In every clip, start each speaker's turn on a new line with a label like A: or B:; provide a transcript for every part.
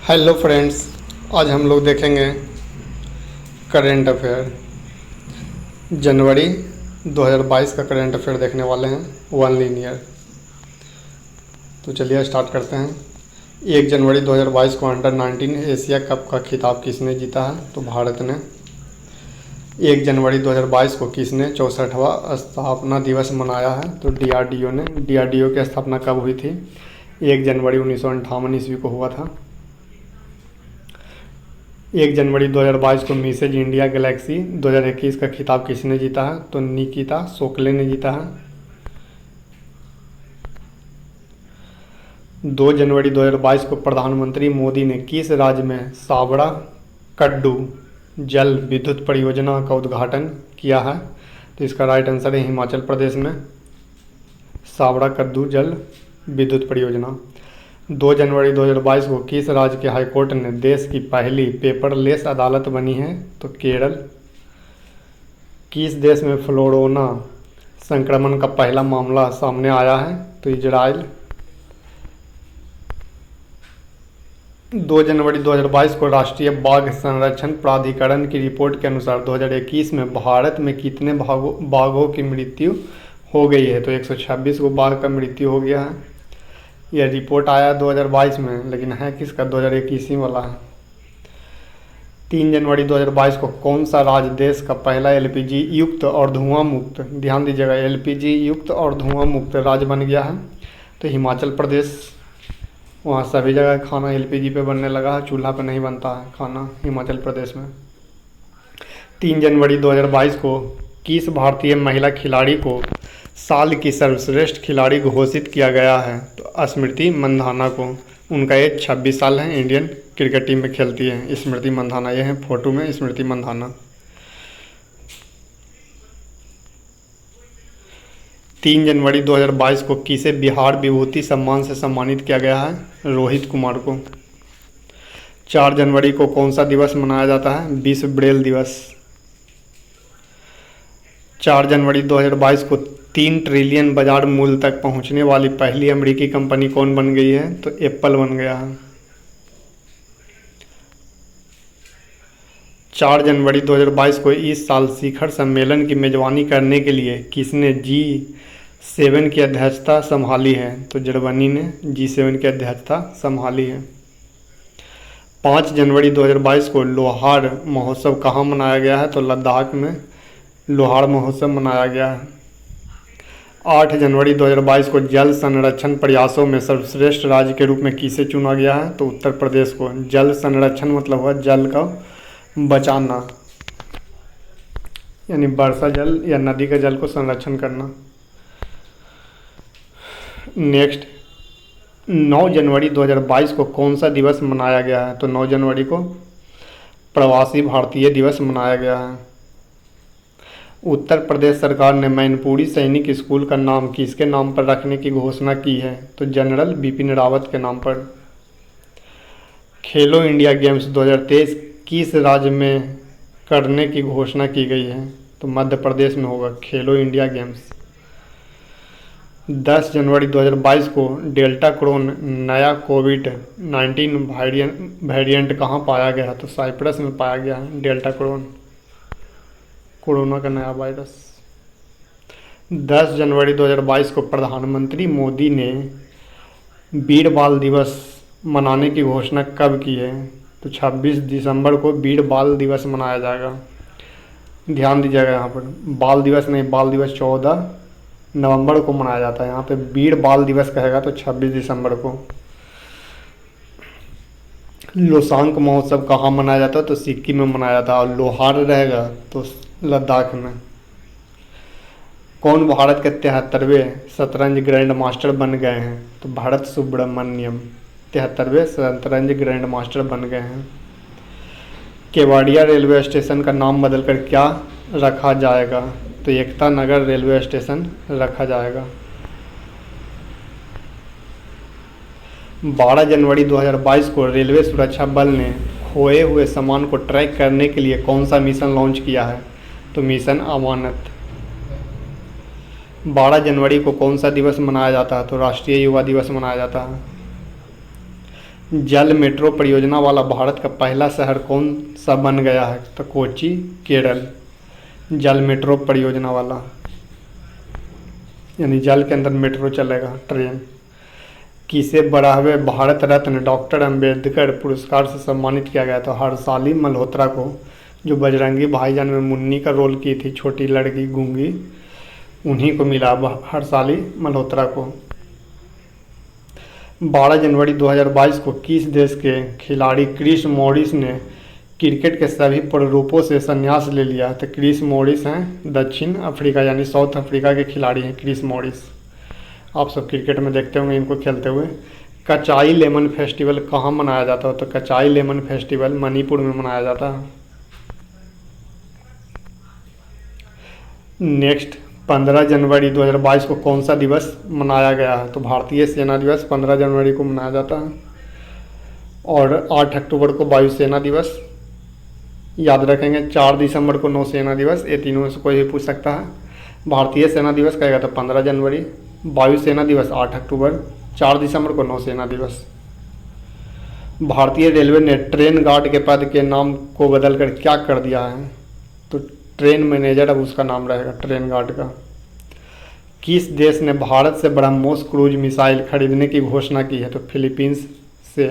A: Hello friends, आज हम लोग देखेंगे करेंट अफेयर। जनवरी 2022 का करेंट अफेयर देखने वाले हैं, वन लीनियर। तो चलिए स्टार्ट करते हैं। 1 जनवरी 2022 को अंडर 19 एशिया कप का खिताब किसने जीता है? तो भारत ने। 1 जनवरी 2022 को किसने 64वां स्थापना दिवस मनाया है? तो डीआरडीओ ने। डीआरडीओ की स्थापना कब हुई थी? 1 जनवरी 1958 ईस्वी को हुआ था। 1 जनवरी 2022 को मिसेज इंडिया गैलेक्सी 2021 का खिताब किसने जीता है? तो निकिता शोकले ने जीता है। 2 जनवरी 2022 को प्रधानमंत्री मोदी ने किस राज्य में साबड़ा कड्डू जल विद्युत परियोजना का उद्घाटन किया है? तो इसका राइट आंसर है हिमाचल प्रदेश में साबड़ा कद्दू जल विद्युत परियोजना। 2 जनवरी 2022 को किस राज्य के हाईकोर्ट ने देश की पहली पेपरलेस अदालत बनी है? तो केरल। किस देश में फ्लोरोना संक्रमण का पहला मामला सामने आया है? तो इजराइल। 2 जनवरी 2022 को राष्ट्रीय बाघ संरक्षण प्राधिकरण की रिपोर्ट के अनुसार 2021 में भारत में कितने बाघों की मृत्यु हो गई है? तो 126 को बाघ का मृत्यु हो गया है। यह रिपोर्ट आया 2022 में, लेकिन है किसका? 2021 ही वाला है। 3 जनवरी 2022 को कौन सा राज्य देश का पहला एलपीजी युक्त और धुआं मुक्त, ध्यान दीजिएगा, एलपीजी युक्त और धुआं मुक्त राज्य बन गया है? तो हिमाचल प्रदेश। वहाँ सभी जगह खाना एलपीजी पे बनने लगा है, चूल्हा पे नहीं बनता है खाना हिमाचल प्रदेश में। 3 जनवरी 2022 को किस भारतीय महिला खिलाड़ी को साल की सर्वश्रेष्ठ खिलाड़ी घोषित किया गया है? तो स्मृति मंधाना को। उनका एज 26 साल है, इंडियन क्रिकेट टीम में खेलती है स्मृति मंधाना। ये है फोटो में स्मृति मंधाना। 3 जनवरी 2022 को किसे बिहार विभूति सम्मान से सम्मानित किया गया है? रोहित कुमार को। 4 जनवरी को कौन सा दिवस मनाया जाता है? विश्व ब्रेल दिवस। 4 जनवरी 2022 को 3 ट्रिलियन बाजार मूल्य तक पहुंचने वाली पहली अमेरिकी कंपनी कौन बन गई है? तो एप्पल बन गया है। 4 जनवरी 2022 को इस साल शिखर सम्मेलन की मेजबानी करने के लिए किसने G7 की अध्यक्षता संभाली है? तो जर्मनी ने G7 की अध्यक्षता संभाली है। 5 जनवरी 2022 को लोहार महोत्सव कहाँ मनाया गया है? तो लद्दाख में लोहार महोत्सव मनाया गया है। 8 जनवरी 2022 को जल संरक्षण प्रयासों में सर्वश्रेष्ठ राज्य के रूप में किसे चुना गया है? तो उत्तर प्रदेश को। जल संरक्षण मतलब हुआ जल का बचाना, यानी वर्षा जल या नदी का जल को संरक्षण करना। नेक्स्ट, 9 जनवरी 2022 को कौन सा दिवस मनाया गया है? तो 9 जनवरी को प्रवासी भारतीय दिवस मनाया गया है। उत्तर प्रदेश सरकार ने मैनपुरी सैनिक स्कूल का नाम किसके नाम पर रखने की घोषणा की है? तो जनरल बिपिन रावत के नाम पर। खेलो इंडिया गेम्स 2023 किस राज्य में करने की घोषणा की गई है? तो मध्य प्रदेश में होगा खेलो इंडिया गेम्स। 10 जनवरी 2022 को डेल्टा क्रोन नया कोविड-19 वेरिएंट कहाँ पाया गया? तो साइप्रस में पाया गया है डेल्टा क्रोन, कोरोना का नया वायरस। 10 जनवरी 2022 को प्रधानमंत्री मोदी ने वीर बाल दिवस मनाने की घोषणा कब की है? तो 26 दिसंबर को वीर बाल दिवस मनाया जाएगा। ध्यान दीजिएगा, यहाँ पर बाल दिवस नहीं, बाल दिवस 14 नवंबर को मनाया जाता है। यहाँ पे वीर बाल दिवस कहेगा तो 26 दिसंबर को। लोसांग महोत्सव कहाँ मनाया जाता है? तो सिक्किम में मनाया जाता है। और लोहार रहेगा तो लद्दाख में। कौन भारत के 73वें शतरंज ग्रैंड मास्टर बन गए हैं? तो भरत सुब्रमण्यम 73वें शतरंज ग्रैंड मास्टर बन गए हैं। केवाड़िया रेलवे स्टेशन का नाम बदलकर क्या रखा जाएगा? तो एकता नगर रेलवे स्टेशन रखा जाएगा। 12 जनवरी 2022 को रेलवे सुरक्षा बल ने खोए हुए सामान को ट्रैक करने के लिए कौन सा मिशन लॉन्च किया है? तो मिशन अमानत। 12 जनवरी को कौन सा दिवस मनाया जाता है? तो राष्ट्रीय युवा दिवस मनाया जाता है। जल मेट्रो परियोजना वाला भारत का पहला शहर कौन सा बन गया है? तो कोच्चि, केरल। जल मेट्रो परियोजना वाला, यानी जल के अंदर मेट्रो चलेगा, ट्रेन। किसे 12वें भारत रत्न डॉक्टर अंबेडकर पुरस्कार से सम्मानित किया गया? तो हर्षाली मल्होत्रा को, जो बजरंगी भाईजान में मुन्नी का रोल की थी, छोटी लड़की गूंगी, उन्हीं को मिला, हर्षाली मल्होत्रा को। 12 जनवरी 2022 को किस देश के खिलाड़ी क्रिस मॉरिस ने क्रिकेट के सभी प्रारूपों से संन्यास ले लिया? तो क्रिस मॉरिस हैं दक्षिण अफ्रीका, यानी साउथ अफ्रीका के खिलाड़ी हैं क्रिस मॉरिस। आप सब क्रिकेट में देखते होंगे इनको खेलते हुए। कचाई लेमन फेस्टिवल कहाँ मनाया जाता है? तो कचाई लेमन फेस्टिवल मणिपुर में मनाया जाता है। नेक्स्ट, 15 जनवरी 2022 को कौन सा दिवस मनाया गया है? तो भारतीय सेना दिवस 15 जनवरी को मनाया जाता है। और 8 अक्टूबर को वायुसेना दिवस, याद रखेंगे। 4 दिसंबर को नौसेना दिवस, ये तीनों में से कोई भी पूछ सकता है। भारतीय सेना दिवस कहेगा तो 15 जनवरी, वायुसेना दिवस 8 अक्टूबर, 4 दिसंबर को नौसेना दिवस। भारतीय रेलवे ने ट्रेन गार्ड के पद के नाम को बदलकर क्या कर दिया है? तो ट्रेन मैनेजर अब उसका नाम रहेगा, ट्रेन गार्ड का। किस देश ने भारत से ब्रह्मोस क्रूज मिसाइल खरीदने की घोषणा की है? तो फिलीपींस से।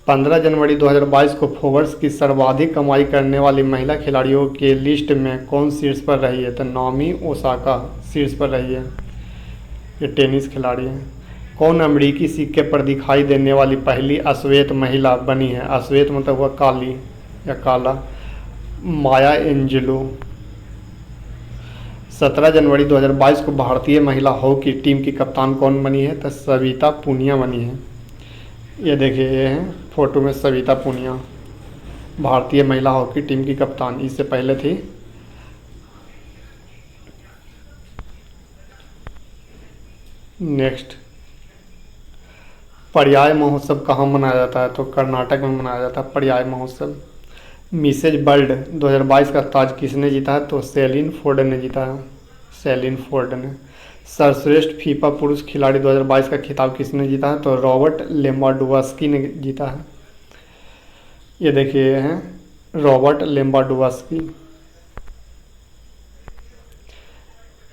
A: 15 जनवरी 2022 को फोर्ब्स की सर्वाधिक कमाई करने वाली महिला खिलाड़ियों के लिस्ट में कौन शीर्ष पर रही है? तो नाओमी ओसाका शीर्ष पर रही है, ये टेनिस खिलाड़ी हैं। कौन अमेरिकी सिक्के पर दिखाई देने वाली पहली अश्वेत महिला बनी है? अश्वेत मतलब हुआ काली या काला, माया एंजेलो। 17 जनवरी 2022 को भारतीय महिला हॉकी टीम की कप्तान कौन बनी है? तो सविता पूनिया बनी है। ये देखिए, ये हैं फोटो में सविता पूनिया, भारतीय महिला हॉकी टीम की कप्तान। इससे पहले थी नेक्स्ट, पर्याय महोत्सव कहाँ मनाया जाता है? तो कर्नाटक में मनाया जाता है पर्याय महोत्सव। मिसेज वर्ल्ड 2022 का ताज किसने जीता है? तो सेलिन फोर्ड ने जीता है, सेलिन फोर्ड ने। सर्वश्रेष्ठ फीफा पुरुष खिलाड़ी 2022 का खिताब किसने जीता है? तो रॉबर्ट लेवांडोव्स्की ने जीता है। ये देखिए, ये हैं रॉबर्ट लेवांडोव्स्की।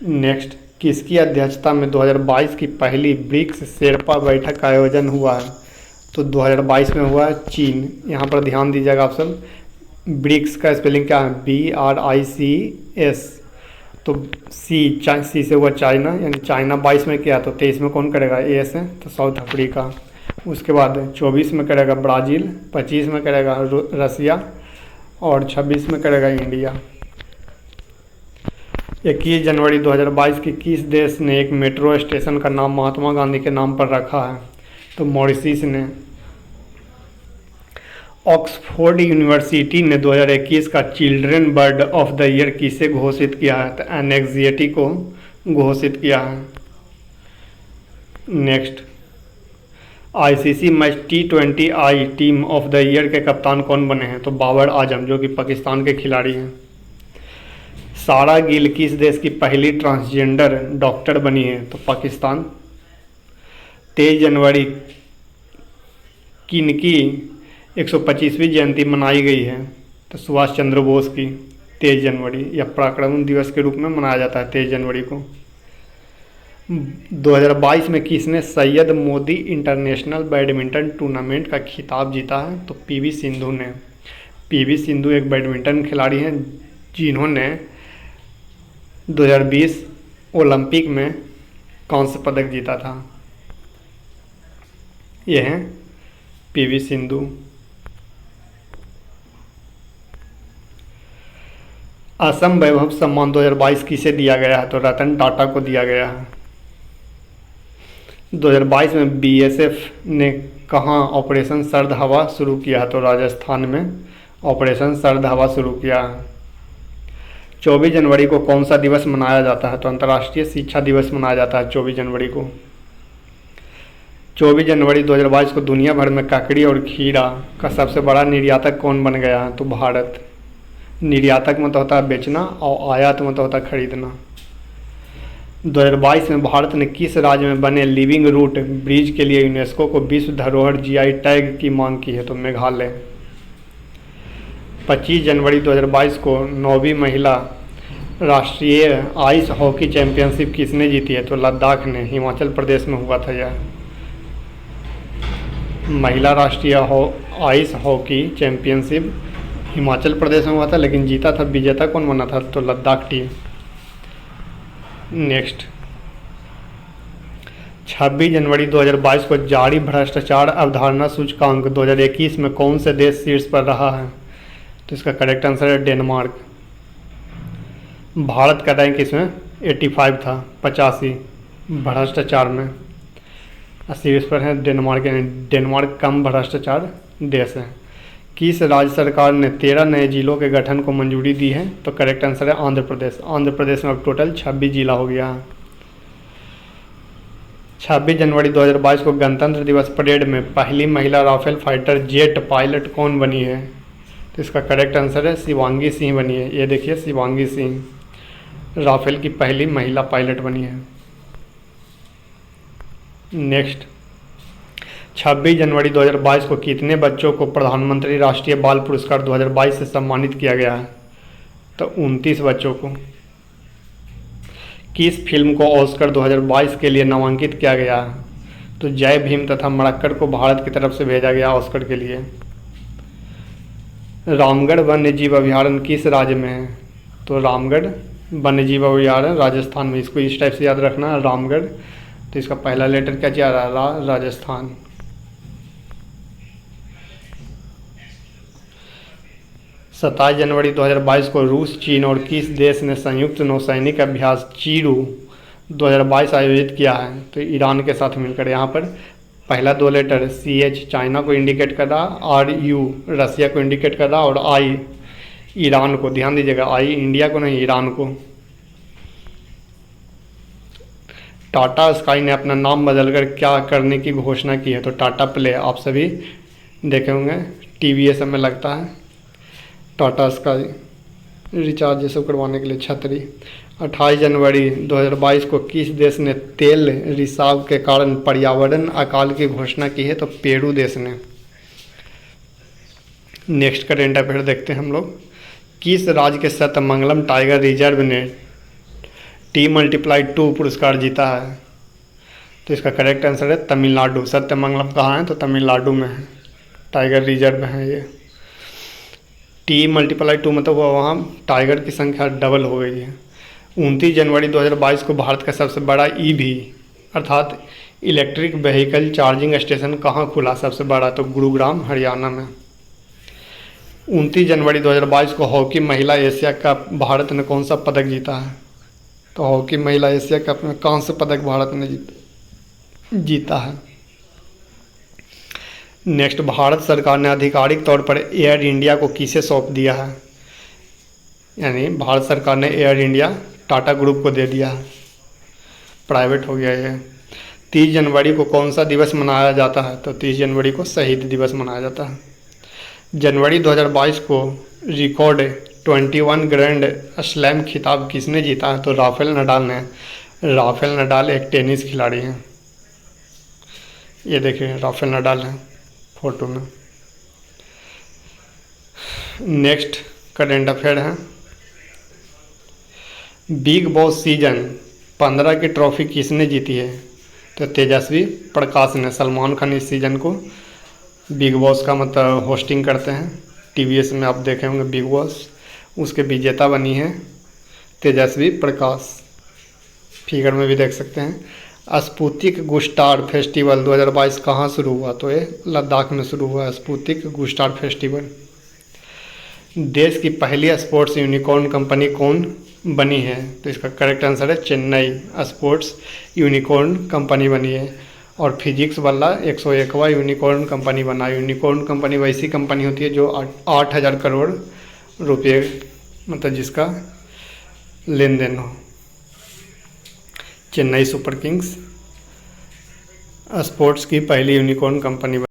A: नेक्स्ट, किसकी अध्यक्षता में 2022 की पहली ब्रिक्स शेरपा बैठक का आयोजन हुआ है? तो 2022 में हुआ है चीन। यहाँ पर ध्यान दीजिएगा आप सब, ब्रिक्स का स्पेलिंग क्या है? BRICS। तो सी से हुआ चाइना, यानी चाइना 22 में किया, तो 23 में कौन करेगा? एस है, तो साउथ अफ्रीका। उसके बाद 24 में करेगा ब्राज़ील, 25 में करेगा रसिया और 26 में करेगा इंडिया। 21 जनवरी 2022 की किस देश ने एक मेट्रो स्टेशन का नाम महात्मा गांधी के नाम पर रखा है? तो मॉरिशस ने। ऑक्सफोर्ड यूनिवर्सिटी ने 2021 का children bird of the year किसे घोषित किया है? तो एनेक्सिएटी को घोषित किया है। Next, ICC match T20I team of the year के कप्तान कौन बने हैं? तो बाबर आजम, जो कि पाकिस्तान के खिलाड़ी हैं। सारा गिल किस देश की पहली ट्रांसजेंडर डॉक्टर बनी है? तो पाकिस्तान। 23 जनवरी किनकी 125वीं जयंती मनाई गई है? तो सुभाष चंद्र बोस की 23 जनवरी, या पराक्रम दिवस के रूप में मनाया जाता है 23 जनवरी को। 2022 में किसने Syed Modi international badminton tournament का खिताब जीता है? तो PV सिंधु ने। PV सिंधु एक बैडमिंटन खिलाड़ी हैं जिन्होंने 2020 ओलंपिक में कांस्य पदक जीता था। ये हैं PV सिंधु। असम वैभव सम्मान 2022 किसे दिया गया है? तो रतन टाटा को दिया गया है। 2022 में BSF ने कहाँ ऑपरेशन सर्द हवा शुरू किया है? तो राजस्थान में ऑपरेशन सर्द हवा शुरू किया है। 24 जनवरी को कौन सा दिवस मनाया जाता है? तो अंतर्राष्ट्रीय शिक्षा दिवस मनाया जाता है 24 जनवरी को। 24 जनवरी 2022 को दुनिया भर में ककड़ी और खीरा का सबसे बड़ा निर्यातक कौन बन गया है? तो भारत। निर्यातक मतलब होता है बेचना और आयात मतलब होता है खरीदना। 2022 में भारत ने किस राज्य में बने लिविंग रूट ब्रिज के लिए यूनेस्को को विश्व धरोहर जीआई टैग की मांग की है? तो मेघालय। 25 जनवरी 2022 को 9वीं महिला राष्ट्रीय आइस हॉकी चैंपियनशिप किसने जीती है? तो लद्दाख ने। हिमाचल प्रदेश में हुआ था यह। महिला राष्ट्रीय ice hockey championship Himachal Pradesh में हुआ था, लेकिन जीता था, विजेता कौन बना था? तो लद्दाख टीम। नेक्स्ट, 26 जनवरी 2022 को जारी भ्रष्टाचार अवधारणा सूचकांक 2021 में कौन से देश शीर्ष पर रहा है? तो इसका करेक्ट आंसर है डेनमार्क। भारत का रैंक इसमें 85 था, 85 भ्रष्टाचार में। शीर्ष पर है डेनमार्क। डेनमार्क कम भ्रष्टाचार देश है। किस राज्य सरकार ने 13 नए जिलों के गठन को मंजूरी दी है? तो करेक्ट आंसर है आंध्र प्रदेश। आंध्र प्रदेश में अब टोटल 26 जिला हो गया है। 26 जनवरी 2022 को गणतंत्र दिवस परेड में पहली महिला राफेल फाइटर जेट पायलट कौन बनी है? तो इसका करेक्ट आंसर है शिवांगी सिंह बनी है। ये देखिए, शिवांगी सिंह राफेल की पहली महिला पायलट बनी है। नेक्स्ट, 26 जनवरी 2022 को कितने बच्चों को प्रधानमंत्री राष्ट्रीय बाल पुरस्कार 2022 से सम्मानित किया गया है? तो 29 बच्चों को। किस फिल्म को ऑस्कर 2022 के लिए नामांकित किया गया है? तो जय भीम तथा मरक्कड़ को भारत की तरफ से भेजा गया ऑस्कर के लिए। रामगढ़ वन्य जीव अभयारण्य किस राज्य में है? तो रामगढ़ वन्य जीव अभयारण्य राजस्थान में। इसको इस टाइप से याद रखना, रामगढ़। तो इसका पहला लेटर क्या जा रहा है? राजस्थान। 27 जनवरी 2022 को रूस, चीन और किस देश ने संयुक्त नौसैनिक अभ्यास चीरू 2022 आयोजित किया है? तो ईरान के साथ मिलकर। यहाँ पर पहला 2 लेटर CH चाइना को इंडिकेट कर रहा, RU रसिया को इंडिकेट कर रहा, और I ईरान को। ध्यान दीजिएगा, I इंडिया को नहीं, ईरान को। टाटा स्काई ने अपना नाम बदलकर क्या करने की घोषणा की है? तो टाटा प्ले। आप सभी देखे होंगे, TVS में लगता है टाटा स्काई, रिचार्ज ये सब करवाने के लिए। छतरी। 28 जनवरी 2022 को किस देश ने तेल रिसाव के कारण पर्यावरण अकाल की घोषणा की है? तो पेरू देश ने। नेक्स्ट करेंट अफेयर देखते हैं हम लोग। किस राज्य के सत्यमंगलम टाइगर रिजर्व ने T×2 पुरस्कार जीता है? तो इसका करेक्ट आंसर है तमिलनाडु। सत्यमंगलम कहाँ है? तो तमिलनाडु में है, टाइगर रिजर्व है ये। T×2 मतलब वहाँ टाइगर की संख्या डबल हो गई है। 29 जनवरी 2022 को भारत का सबसे बड़ा EV अर्थात इलेक्ट्रिक व्हीकल चार्जिंग स्टेशन कहाँ खुला सबसे बड़ा? तो गुरुग्राम, हरियाणा में। 29 जनवरी 2022 को हॉकी महिला एशिया कप भारत ने कौन सा पदक जीता है? तो हॉकी महिला एशिया कप में कांस्य पदक भारत ने जीता है। नेक्स्ट, भारत सरकार ने आधिकारिक तौर पर एयर इंडिया को किसे सौंप दिया है? यानी भारत सरकार ने एयर इंडिया टाटा ग्रुप को दे दिया, प्राइवेट हो गया ये। 30 जनवरी को कौन सा दिवस मनाया जाता है? तो 30 जनवरी को शहीद दिवस मनाया जाता है। जनवरी 2022 को रिकॉर्ड 21 ग्रैंड स्लैम खिताब किसने जीता है? तो राफेल नडाल ने। राफेल नडाल एक टेनिस खिलाड़ी हैं। ये देखिए, राफेल नडाल है फोटो में। नेक्स्ट करेंट अफेयर है। बिग बॉस सीजन 15 की ट्रॉफी किसने जीती है? तो तेजस्वी प्रकाश ने। सलमान खान इस सीजन को बिग बॉस का मतलब होस्टिंग करते हैं। TVS में आप देखे होंगे बिग बॉस, उसके विजेता बनी है तेजस्वी प्रकाश। फिगर में भी देख सकते हैं। स्पुतिक गुस्टार फेस्टिवल 2022 कहाँ शुरू हुआ? तो ये लद्दाख में शुरू हुआ। स्पुतिक गुस्टार फेस्टिवल। देश की पहली स्पोर्ट्स यूनिकॉर्न कंपनी कौन बनी है? तो इसका करेक्ट आंसर है चेन्नई स्पोर्ट्स यूनिकॉर्न कंपनी बनी है। और फिजिक्स वाला 101वां यूनिकॉर्न कंपनी बना। यूनिकॉर्न कंपनी वैसी कंपनी होती है जो 8,000 करोड़ रुपये मतलब जिसका लेन देन हो। चेन्नई सुपर किंग्स स्पोर्ट्स की पहली यूनिकॉर्न कंपनी